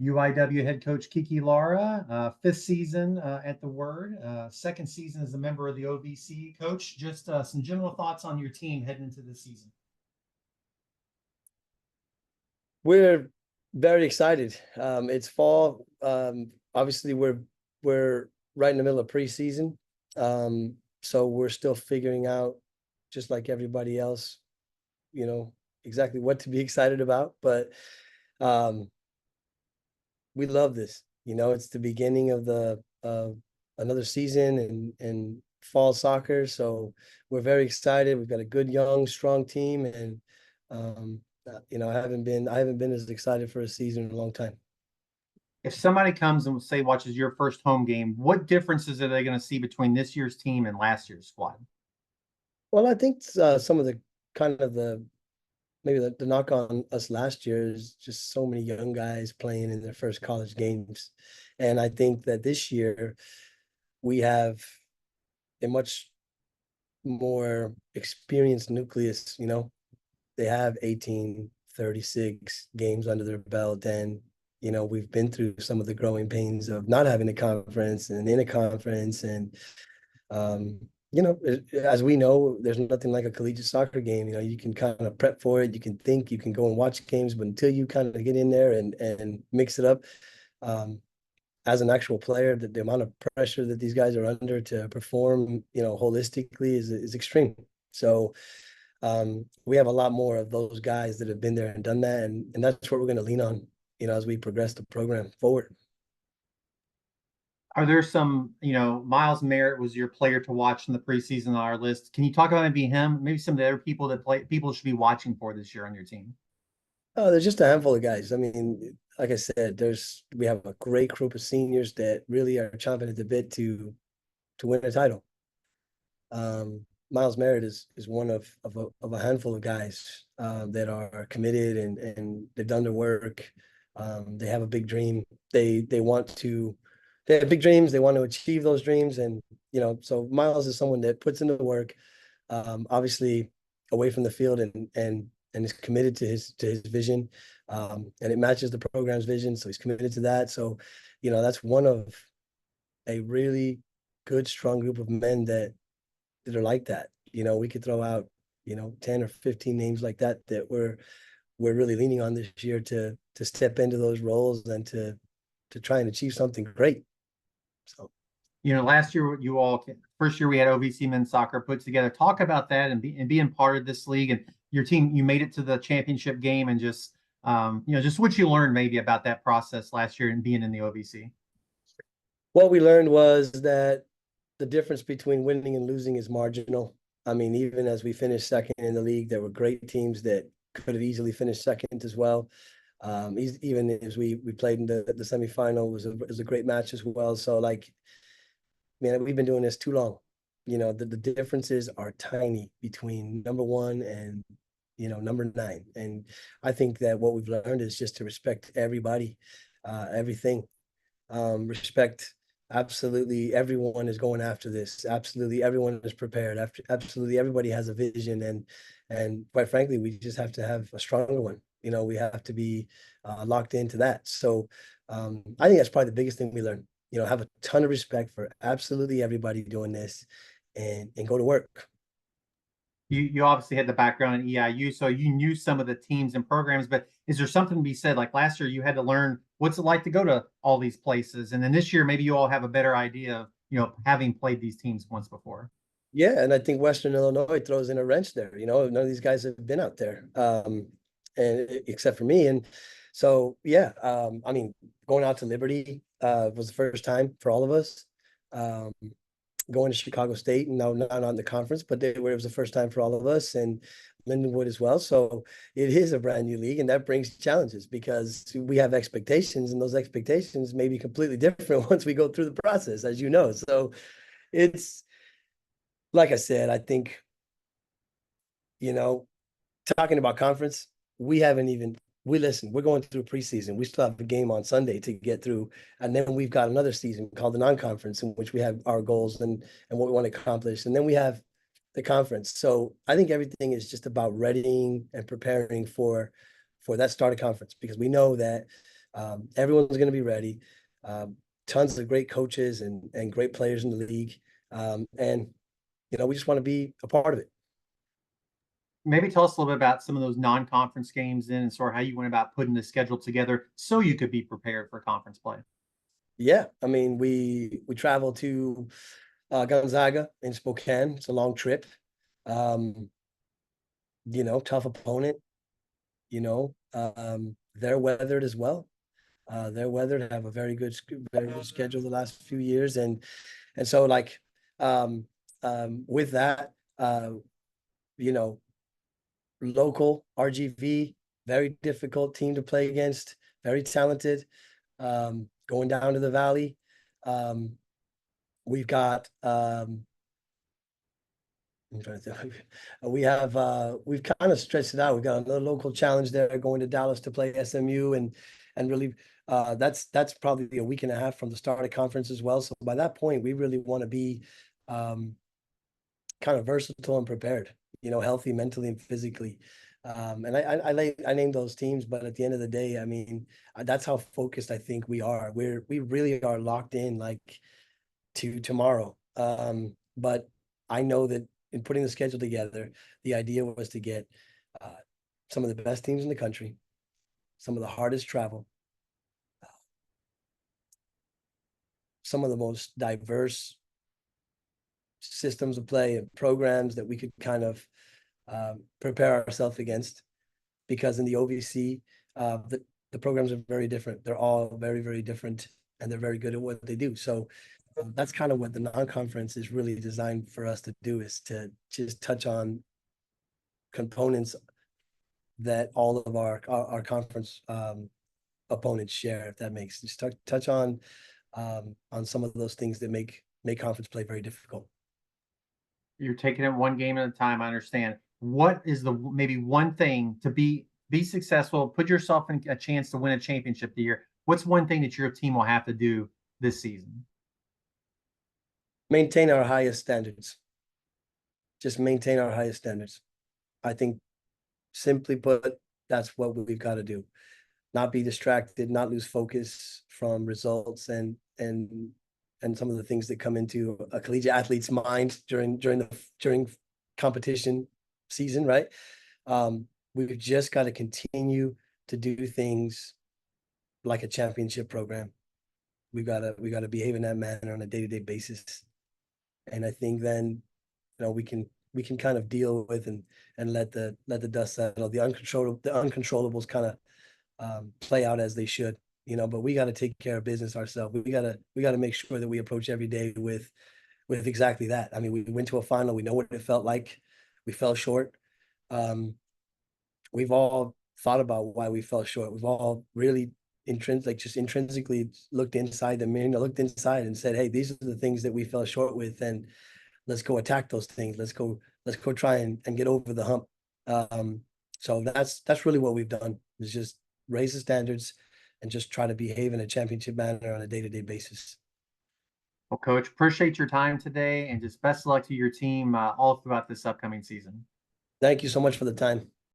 UIW head coach Kiki Lara, fifth season at the Word, second season as a member of the OVC. Coach, just some general thoughts on your team heading into the season. We're very excited. It's fall. Obviously, we're right in the middle of preseason, so we're still figuring out, just like everybody else, exactly what to be excited about. But um, we love this. It's the beginning of the another season and fall soccer. So we're very excited. We've got a good, young, strong team, and I haven't been as excited for a season in a long time. If somebody comes and say watches your first home game, what differences are they going to see between this year's team and last year's squad? Well, I think some of the kind of the maybe the knock on us last year is just so many young guys playing in their first college games. And I think that this year we have a much more experienced nucleus. They have 18, 36 games under their belt. And, we've been through some of the growing pains of not having a conference and in a conference. And, um, as we know, there's nothing like a collegiate soccer game. You can kind of prep for it. You can think, you can go and watch games, but until you kind of get in there and mix it up, um, as an actual player, the amount of pressure that these guys are under to perform, holistically is extreme. So we have a lot more of those guys that have been there and done that, and that's what we're going to lean on, as we progress the program forward. Are there some, Miles Merritt was your player to watch in the preseason on our list. Can you talk about maybe him, maybe some of the other people that people should be watching for this year on your team? Oh, there's just a handful of guys. I mean, like I said, we have a great group of seniors that really are chomping at the bit to win a title. Miles Merritt is one of a handful of guys that are committed and they've done their work. They have a big dream. They have big dreams. They want to achieve those dreams, and so Miles is someone that puts in the work, obviously away from the field and is committed to his vision, and it matches the program's vision. So he's committed to that. So, that's one of a really good, strong group of men that are like that. We could throw out, 10 or 15 names like that we're really leaning on this year to step into those roles and to try and achieve something great. So, Last year first year we had OVC men's soccer put together. Talk about that and being part of this league, and your team. You made it to the championship game, and just what you learned maybe about that process last year and being in the OVC. what we learned was that the difference between winning and losing is marginal. I mean, even as we finished second in the league, there were great teams that could have easily finished second as well. Even as we played in the semifinal, was a great match as well. So, like, man, we've been doing this too long. The differences are tiny between number one and number nine. And I think that what we've learned is just to respect everybody, everything. Respect. Absolutely, everyone is going after this. Absolutely, everyone is prepared. Absolutely, everybody has a vision, and quite frankly, we just have to have a stronger one. We have to be locked into that. So, I think that's probably the biggest thing we learned. Have a ton of respect for absolutely everybody doing this, and go to work. You obviously had the background in EIU, so you knew some of the teams and programs. But is there something to be said? Like last year, you had to learn what's it like to go to all these places, and then this year, maybe you all have a better idea of having played these teams once before. Yeah, and I think Western Illinois throws in a wrench there. None of these guys have been out there, and except for me. And so, yeah, I mean, going out to Liberty was the first time for all of us. Um, Going to Chicago State, and now not on the conference, but it was the first time for all of us, and Lindenwood as well. So it is a brand new league, and that brings challenges because we have expectations, and those expectations may be completely different once we go through the process, as you know. So it's like I said, I think, you know, talking about conference, we haven't even we're going through preseason. We still have a game on Sunday to get through. And then we've got another season called the non-conference, in which we have our goals and what we want to accomplish. And then we have the conference. So I think everything is just about readying and preparing for that start of conference, because we know that Everyone's going to be ready. Tons of great coaches and great players in the league. And, we just want to be a part of it. Maybe tell us a little bit about some of those non-conference games and sort of how you went about putting the schedule together so you could be prepared for conference play. Yeah. I mean, we travel to Gonzaga in Spokane. It's a long trip. Um, tough opponent, they're weathered as well. They're weathered, have a very good schedule the last few years. And so like, with that, you know, local RGV, very difficult team to play against, very talented. Going down to the valley, we've got I'm trying to think. We've kind of stretched it out. We've got another local challenge there going to Dallas to play SMU and really that's probably a week and a half from the start of conference as well. So by that point, we really want to be um, kind of versatile and prepared, healthy mentally and physically. And I named those teams, but at the end of the day, I mean, that's how focused I think we are. We really are locked in like to tomorrow. But I know that in putting the schedule together, the idea was to get some of the best teams in the country, some of the hardest travel, some of the most diverse systems of play and programs that we could kind of prepare ourselves against. Because in the OVC, the programs are very different. They're all very, very different, and they're very good at what they do. So that's kind of what the non-conference is really designed for us to do, is to just touch on components that all of our conference opponents share, if that makes just touch on some of those things that make conference play very difficult. You're taking it one game at a time. I understand. What is the maybe one thing to be successful, put yourself in a chance to win a championship the year? What's one thing that your team will have to do this season? Maintain our highest standards. Just maintain our highest standards. I think, simply put, that's what we've got to do. Not be distracted, not lose focus from results and some of the things that come into a collegiate athlete's mind during competition season, right? We've just got to continue to do things like a championship program. We gotta behave in that manner on a day-to-day basis. And I think then, we can kind of deal with and let the dust settle. The uncontrollables kind of play out as they should, but we got to take care of business ourselves. We got to make sure that we approach every day with exactly that. I mean, we went to a final. We know what it felt like. We fell short. We've all thought about why we fell short. We've all really intrinsically looked inside the mirror, looked inside and said, hey, these are the things that we fell short with, and let's go attack those things. Let's go try and get over the hump. So that's really what we've done, is just raise the standards and just try to behave in a championship manner on a day-to-day basis. Well, Coach, appreciate your time today, and just best of luck to your team all throughout this upcoming season. Thank you so much for the time.